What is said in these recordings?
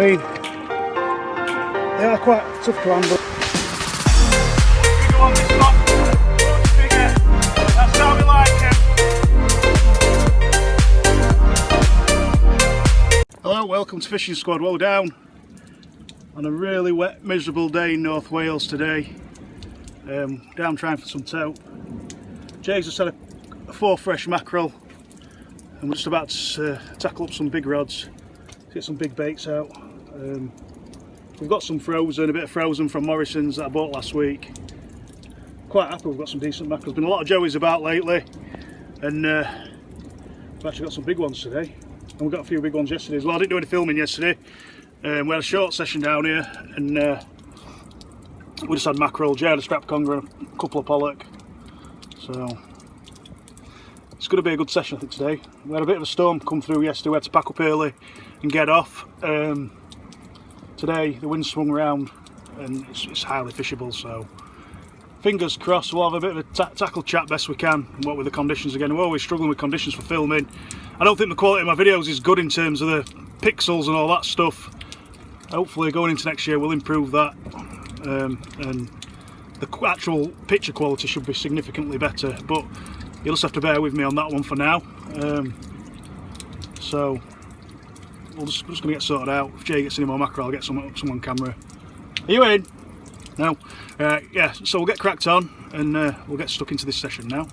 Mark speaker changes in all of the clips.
Speaker 1: mean, they are quite tough to handle. That's how we like it. Hello, welcome to Fishing Squad. Well, down on a really wet, miserable day in North Wales today. Down trying for some trout. Jay's just had a 4 fresh mackerel, and we're just about to tackle up some big rods, get some big baits out. We've got some frozen, a bit of frozen from Morrison's that I bought last week. Quite happy we've got some decent mackerels. There's been a lot of joeys about lately, and we've actually got some big ones today. And we got a few big ones yesterday as well. I didn't do any filming yesterday. We had a short session down here, and we just had mackerel. Jay had a strap conger and a couple of pollock. So it's going to be a good session, I think, today. We had a bit of a storm come through yesterday. We had to pack up early and get off. Today the wind swung around and it's highly fishable, so fingers crossed we'll have a bit of a tackle chat best we can, and what with the conditions again. We're always struggling with conditions for filming. I don't think the quality of my videos is good in terms of the pixels and all that stuff. Hopefully going into next year we'll improve that, and the actual picture quality should be significantly better, but you'll just have to bear with me on that one for now. So we're just going to get sorted out. If Jay gets any more mackerel, I'll get some on camera. Are you in? No? Yeah, so we'll get cracked on, and we'll get stuck into this session now.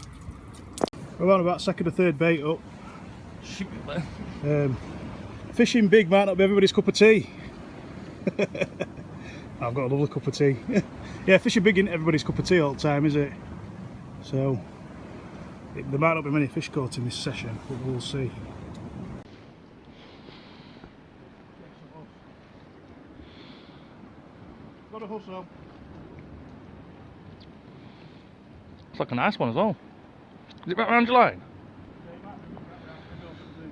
Speaker 1: We're on about second or third bait up. Fishing big might not be everybody's cup of tea. I've got a lovely cup of tea. Yeah, fishing big isn't everybody's cup of tea all the time, is it? So there might not be many fish caught in this session, but we'll see. Got a Huss on.
Speaker 2: It's like a nice one as well. Is it right around your line?
Speaker 1: Yeah, it might be right round. Maybe I'll see.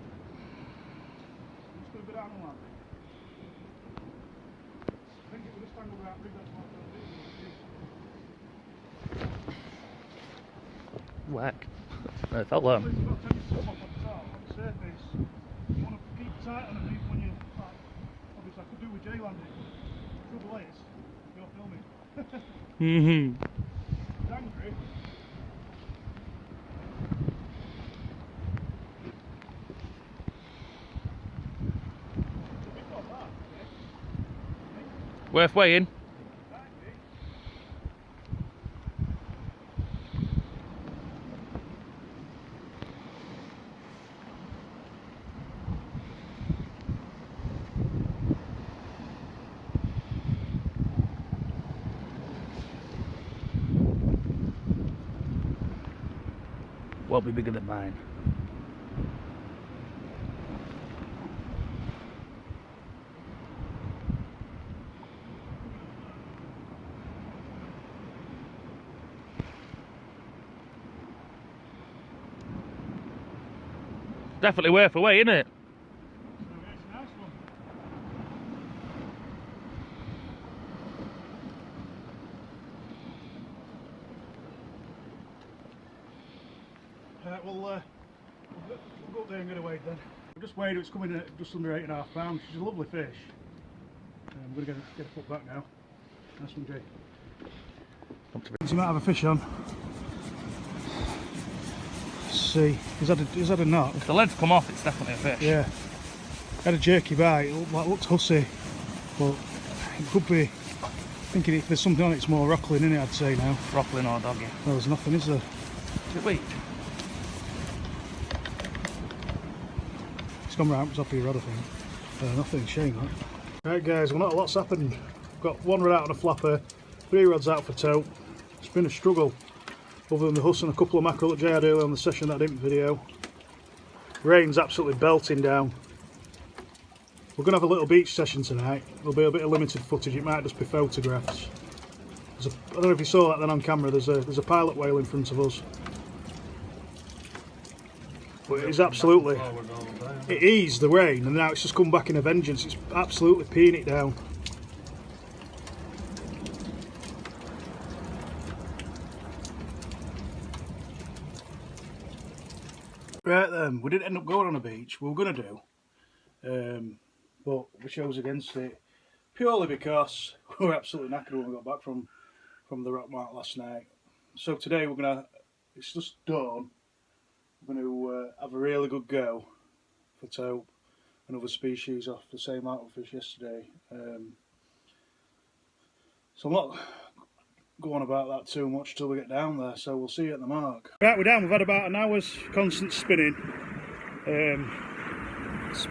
Speaker 1: Just going to go down the line. I think it was just tangled around. I think that's what
Speaker 2: Whack. No, it felt low.
Speaker 1: You've got to take some off on the top, on the surface. You want to keep tight on a beat when you, like, obviously I could do with J landing. Trouble is, you're filming. He's angry.
Speaker 2: Worth weighing. Won't be bigger than mine. Definitely worth a weight, isn't it?
Speaker 1: It's a nice one. We'll go up there and get a weighed then. I've just weighed it, it's coming at just under 8.5 pounds. She's a lovely fish. I'm going to get a foot back now. Nice one, Jay. You might have a fish on. Let's see. He's had a knock.
Speaker 2: If the lead's come off, it's definitely a fish.
Speaker 1: Yeah. Had a jerky bite. It looked hussy, but it could be. Thinking if there's something on it, it's more rockling in it, I'd say now.
Speaker 2: Rockling or doggy.
Speaker 1: Well, there's nothing, is there?
Speaker 2: Is it weak?
Speaker 1: It's gone right up top of your rod, I think. Nothing, shame that. Right guys, well, not a lot's happened. I've got one rod out on a flapper, 3 rods out for tow. It's been a struggle, other than the Huss and a couple of mackerel that Jay had earlier on the session that I didn't video. Rain's absolutely belting down. We're going to have a little beach session tonight. There'll be a bit of limited footage, it might just be photographs. I don't know if you saw that then on camera, there's a pilot whale in front of us. But it is absolutely, it eased the rain and now it's just come back in a vengeance. It's absolutely peeing it down. Right then, we didn't end up going on a beach. We were going to do. but we chose against it purely because we were absolutely knackered when we got back from the rock mark last night. So today it's just dawn, we're going to have a really good go for taupe and other species off the same amount of fish yesterday. So I'm not going about that too much till we get down there, so we'll see you at the mark. Right, we're down, we've had about an hour's constant spinning.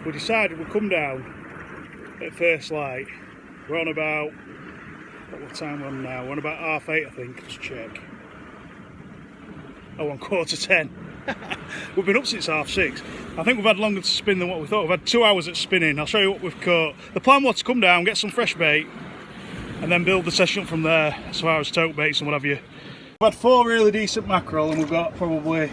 Speaker 1: We decided we'd come down at first light. We're on about, what time we're on now? We're on about 8:30 I think, let's check. Oh, on 9:45. We've been up since 6:30. I think we've had longer to spin than what we thought. We've had 2 hours at spinning. I'll show you what we've caught. The plan was to come down, get some fresh bait, and then build the session up from there as far as taupe baits and what have you. We've had 4 really decent mackerel and we've got probably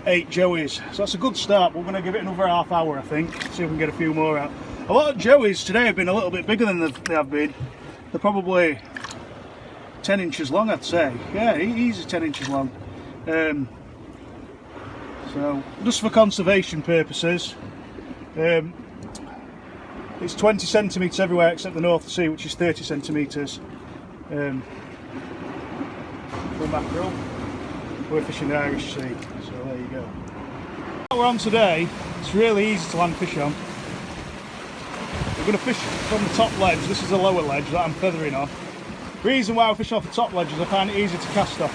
Speaker 1: 8 joeys. So that's a good start, but we're going to give it another half hour I think, see if we can get a few more out. A lot of joeys today have been a little bit bigger than they have been. They're probably 10 inches long I'd say. Yeah, easy 10 inches long. So just for conservation purposes, it's 20 centimetres everywhere except the North Sea, which is 30 centimetres for mackerel. We're fishing the Irish Sea, so there you go. What we're on today, it's really easy to land fish on. We're going to fish from the top ledge. This is the lower ledge that I'm feathering on. The reason why we're fishing off the top ledge is I find it easy to cast off.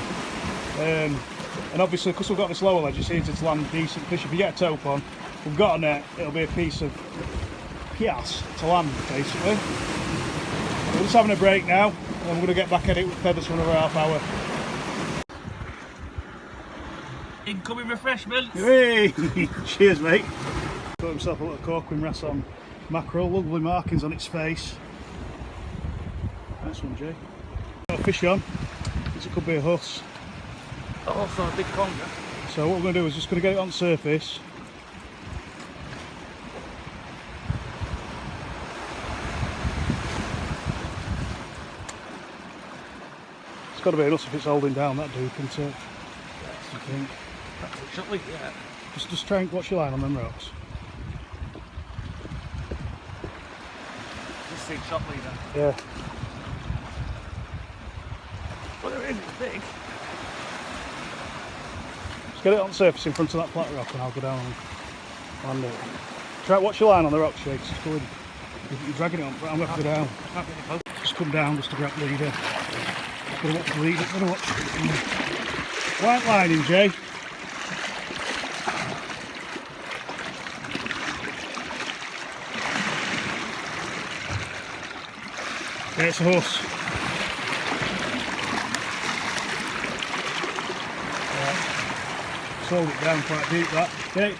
Speaker 1: And obviously because we've got this lower ledge, it's easy to land decent fish. If you get a taupe on, we've got a net, it'll be a piece of pias to land basically. We're just having a break now and we're going to get back at it with feathers for another half hour.
Speaker 2: Incoming refreshments!
Speaker 1: Hey! Cheers mate! Got himself a little corking wrasse on mackerel, lovely markings on its face. Nice one Jay. Got a fish on, this could be a Huss.
Speaker 2: Also a big conger.
Speaker 1: So what we're going to do is just going to get it on the surface. It's got to be enough if it's holding down that deep, isn't it? I think.
Speaker 2: Yeah.
Speaker 1: Just try and watch your line on them rocks.
Speaker 2: This thing's shot leader.
Speaker 1: Yeah.
Speaker 2: Well, they're really big.
Speaker 1: Just get it on the surface in front of that flat rock and I'll go down and land it. Try and watch your line on the rock shakes. It's good. You're dragging it on, but I'm going to go down. Just come down just to grab the leader. Gotta watch the leader. Gotta watch the white lining, Jay. Yeah, it's a Huss. Right. Sold it down quite deep that. Okay,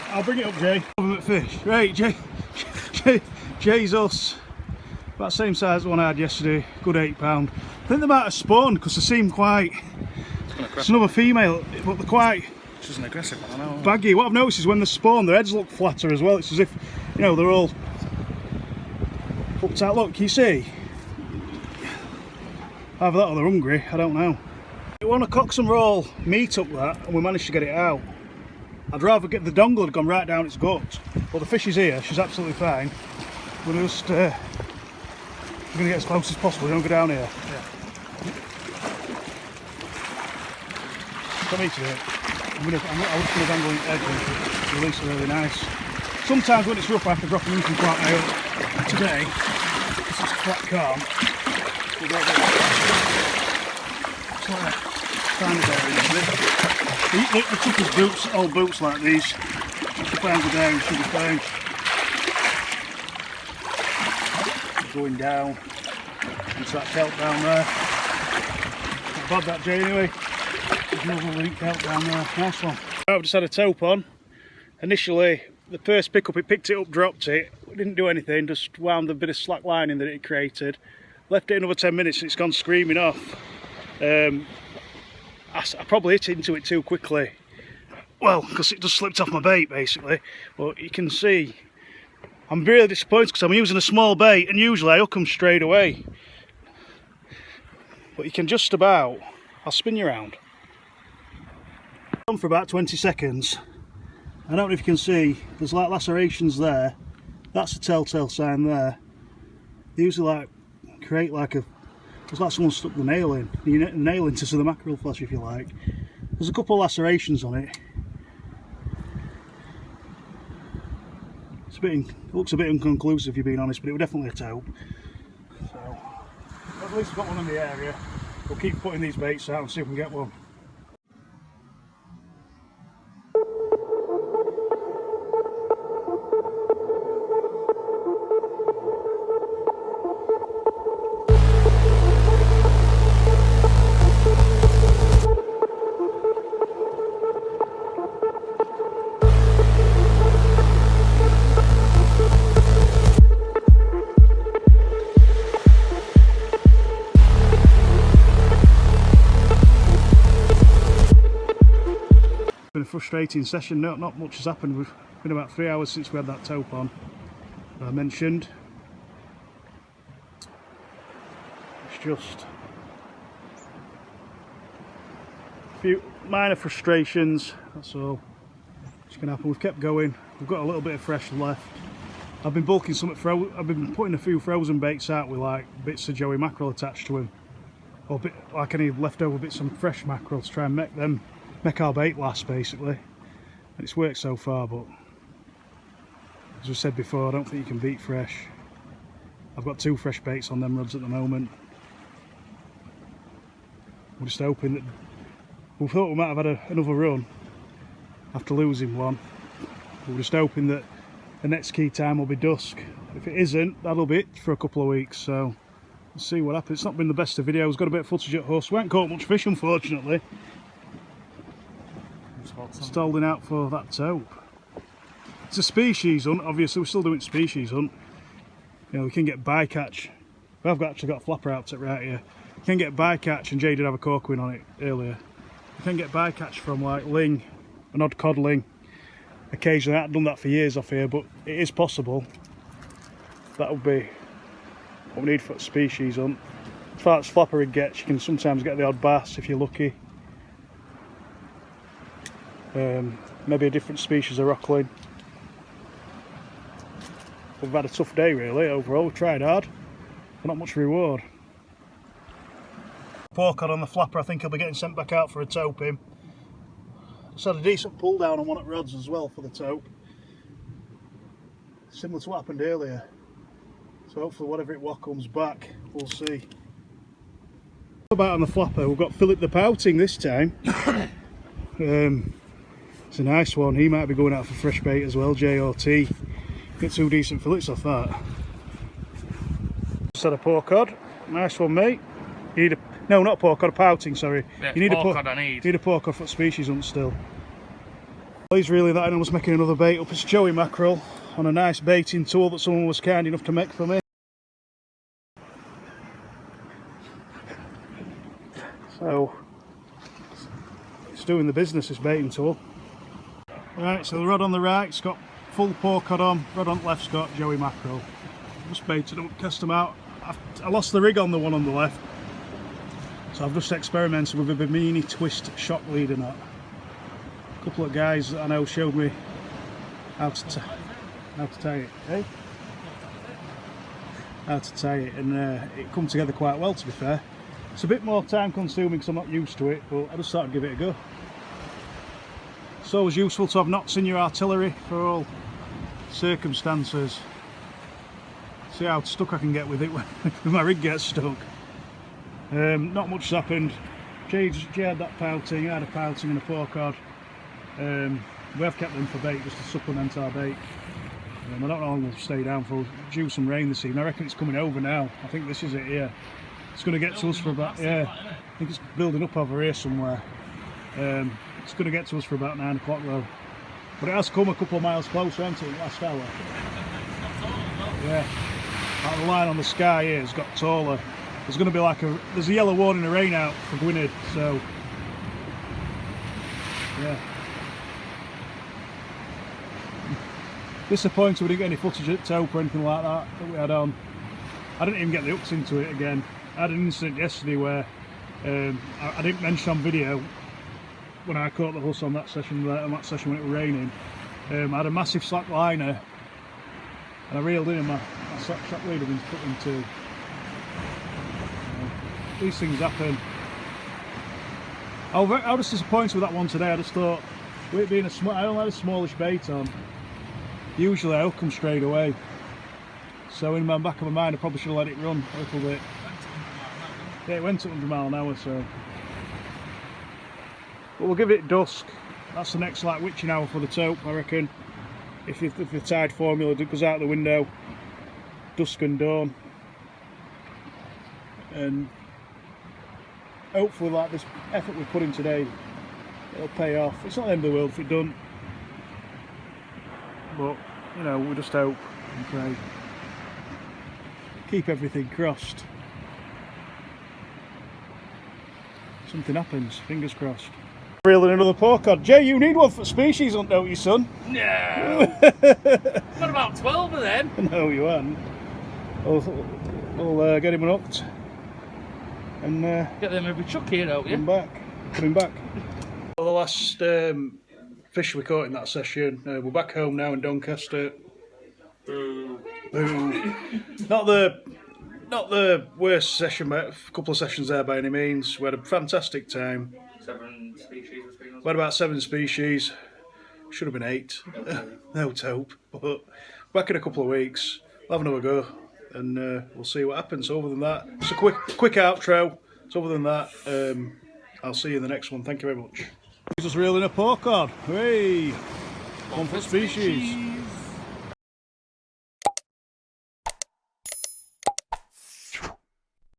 Speaker 1: I'll bring it up, Jay. Fish. Right, Jay's Huss. About the same size as the one I had yesterday. Good £8. I think they might have spawned because they seem quite. It's another female, but they're quite.
Speaker 2: She's an aggressive one, I know.
Speaker 1: Baggy. What I've noticed is when they spawn, their heads look flatter as well. It's as if, you know, they're all uptight. Look, can you see? Either that or they're hungry, I don't know. We want to cox and roll meat up that and we managed to get it out. I'd rather get the dongle had gone right down its guts. But the fish is here, she's absolutely fine. We're just we're going to get as close as possible. We're going to go down here.
Speaker 2: Yeah.
Speaker 1: Got me to do it. I'm just going to dangle the edge and release it really nice. Sometimes when it's rough I have to drop them in from quite high up. Today, this is flat calm. We'll go it's like tiny bearing. The toughest boots, old boots like these, if you find the down, should be fine. Going down into that kelp down there. Not bad that Jay anyway. There's another link kelp down there. Nice one. I've just had a taupe on. Initially, the first pickup, it picked it up, dropped it. It didn't do anything, just wound a bit of slack lining that it created. Left it another 10 minutes and it's gone screaming off. I probably hit into it too quickly. Well, because it just slipped off my bait basically. But you can see, I'm really disappointed because I'm using a small bait and usually I hook them straight away. But you can just about, I'll spin you around. On for about 20 seconds. I don't know if you can see, there's like lacerations there That's a telltale sign there. They usually like create like a, it's like someone stuck the nail in. The nail into the mackerel flesh, if you like. There's a couple of lacerations on it. It's a bit, it looks a bit inconclusive, if you're being honest, but it was definitely a taupe. So, at least we've got one in the area. We'll keep putting these baits out and see if we can get one. Been a frustrating session. Not much has happened. We've been about 3 hours since we had that taupe on that I mentioned. It's just a few minor frustrations, that's all. It's gonna happen. We've kept going. We've got a little bit of fresh left. I've been bulking some I've been putting a few frozen baits out with like bits of Joey mackerel attached to them, or like any leftover bits of fresh mackerel to try and make our bait last, basically. And it's worked so far, but as I said before, I don't think you can beat fresh. I've got 2 fresh baits on them rods at the moment. We're just hoping that, we thought we might have had another run after losing one. We're just hoping that the next key time will be dusk. If it isn't, that'll be it for a couple of weeks, so we'll see what happens. It's not been the best of videos. Got a bit of footage at Huss. We haven't caught much fish, unfortunately. Just holding out for that taupe. It's a species hunt, obviously. We're still doing species hunt. You know, we can get bycatch. I've actually got a flapper outfit right here. You can get bycatch, and Jay did have a corkwin on it earlier. You can get bycatch from like ling, an odd cod ling. Occasionally, I haven't done that for years off here, but it is possible. That would be what we need for a species hunt. As far as flapper rig gets, you can sometimes get the odd bass if you're lucky. Maybe a different species of rockling. We've had a tough day really overall. We've tried hard, but not much reward. Poor cod on the flapper. I think he'll be getting sent back out for a taupe him. Just had a decent pull down on one at rods as well for the taupe. Similar to what happened earlier. So hopefully whatever it was comes back, we'll see. About on the flapper, we've got Philip the Pouting this time. It's a nice one. He might be going out for fresh bait as well, JOT. Get 2 decent fillets off that. Just had a poor cod. Nice one, mate. You need a, no, not a poor cod, a pouting, sorry.
Speaker 2: Yeah,
Speaker 1: you need
Speaker 2: poor cod I need.
Speaker 1: You need a poor cod for species hunt still. Well, he's really that, and I was making another bait up. It's Joey mackerel on a nice baiting tool that someone was kind enough to make for me. So, it's doing the business, this baiting tool. Right, so the rod on the right's got full poor cod on, rod on the left's got Joey mackerel. Just baited them, cast them out. I lost the rig on the one on the left, so I've just experimented with a Bimini twist shock leader knot. A couple of guys that I know showed me how to tie it, eh? How to tie it, and it come together quite well, to be fair. It's a bit more time consuming because I'm not used to it, but I just thought I'd give it a go. It's always useful to have knots in your artillery for all circumstances. See how stuck I can get with it when my rig gets stuck. Not much has happened. Jay had that pouting, I had a pouting and a poor cod. We have kept them for bait just to supplement our bait. I don't know how long we'll stay down for. Due some rain this evening. I reckon it's coming over now. I think this is it here. It's going to get to us for about, yeah, I think it's building up over here somewhere. It's going to get to us for about 9 o'clock though. But it has come a couple of miles closer, hasn't it, last hour? Yeah. Like the line on the sky here has got taller. There's going to be like there's a yellow warning of rain out for Gwynedd, so yeah. Disappointed we didn't get any footage at taupe or anything like that we had on. I didn't even get the hooks into it again. I had an incident yesterday where I didn't mention on video when I caught the Huss on that session when it was raining. I had a massive slack liner and I reeled in and my shock leader been put in too. These things happen. I was just disappointed with that one today. I just thought, with it being I only had a smallish bait on. Usually I'll come straight away. So in the back of my mind, I probably should have let it run a little bit. Yeah, it went at 100 mile an hour, so. But we'll give it dusk. That's the next like witching hour for the taupe, I reckon. If the tide formula goes out the window, dusk and dawn. And hopefully, like this effort we put in today, it'll pay off. It's not the end of the world if it doesn't. But, you know, we just hope and pray. Keep everything crossed. Something happens, fingers crossed. Reeling another pork-cod. Jay, you need one for species hunt, don't you, son?
Speaker 2: No! What about 12 of them?
Speaker 1: No, you haven't. We'll get him hooked and
Speaker 2: Get them every chuck here, don't you?
Speaker 1: Coming back. The last fish we caught in that session. We're back home now in Doncaster. Boo. Not the worst session, but a couple of sessions there by any means. We had a fantastic time.
Speaker 2: 7 species between us.
Speaker 1: We had about 7 species. Should have been 8. No taupe. But back in a couple of weeks. We'll have another go and we'll see what happens. Other than that, it's a quick outro. So other than that, I'll see you in the next one. Thank you very much. He's just reeling a pork-cod. Hey! One for species.